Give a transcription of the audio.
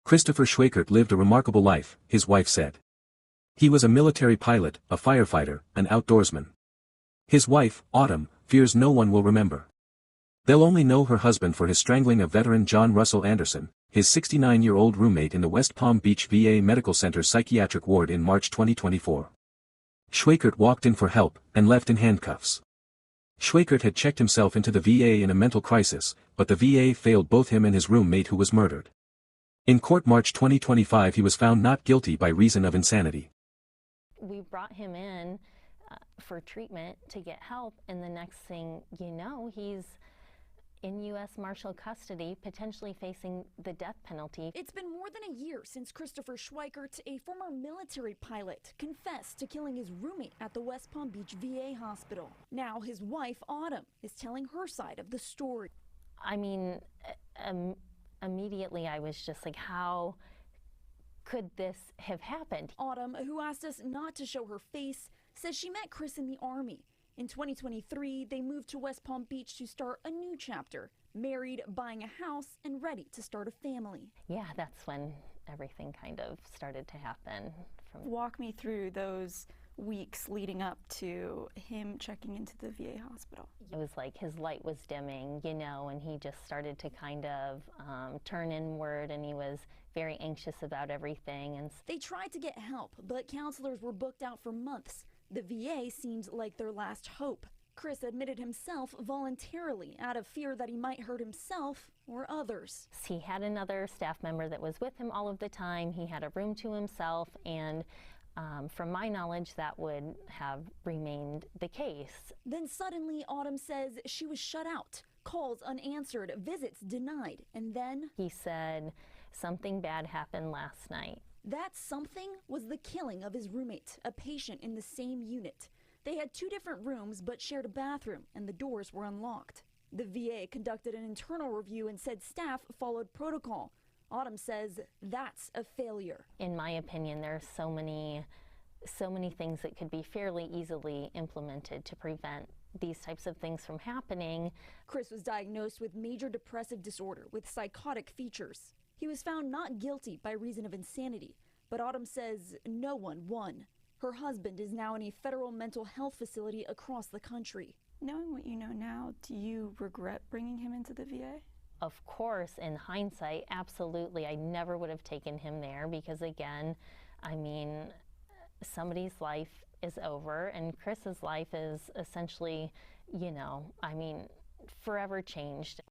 Christopher Schweikert lived a remarkable life, his wife said. He was a military pilot, a firefighter, an outdoorsman. His wife, Autumn, fears no one will remember. They'll only know her husband for his strangling of veteran John Russell Anderson, his 69-year-old roommate in the West Palm Beach VA Medical Center psychiatric ward in March 2024. Schweikert walked in for help, and left in handcuffs. Schweikert had checked himself into the VA in a mental crisis, but the VA failed both him and his roommate who was murdered. In court March 2025 he was found not guilty by reason of insanity. We brought him in for treatment to get help, and the next thing you know, he's in U.S. Marshal custody, potentially facing the death penalty. It's been more than a year since Christopher Schweikert, a former military pilot, confessed to killing his roommate at the West Palm Beach VA hospital. Now his wife, Autumn, is telling her side of the story. I mean, immediately I was just like, how could this have happened? Autumn, who asked us not to show her face, says she met Chris in the Army. In 2023, they moved to West Palm Beach to start a new chapter, married, buying a house, and ready to start a family. Yeah, that's when everything kind of started to happen. Walk me through those weeks leading up to him checking into the VA hospital. It was like his light was dimming, you know, and he just started to kind of turn inward, and he was very anxious about everything. And they tried to get help, but counselors were booked out for months. The VA seemed like their last hope. Chris admitted himself voluntarily out of fear that he might hurt himself or others. He had another staff member that was with him all of the time. He had a room to himself, and from my knowledge, that would have remained the case. Then suddenly, Autumn says she was shut out, calls unanswered, visits denied, and then he said something bad happened last night. That something was the killing of his roommate, a patient in the same unit. They had two different rooms but shared a bathroom, and the doors were unlocked. The VA conducted an internal review and said staff followed protocol. Autumn says that's a failure. In my opinion, there are so many things that could be fairly easily implemented to prevent these types of things from happening. Chris was diagnosed with major depressive disorder with psychotic features. He was found not guilty by reason of insanity, but Autumn says no one won. Her husband is now in a federal mental health facility across the country. Knowing what you know now, do you regret bringing him into the VA? Of course, in hindsight, absolutely. I never would have taken him there because, again, I mean, somebody's life is over, and Chris's life is essentially, you know, I mean, forever changed.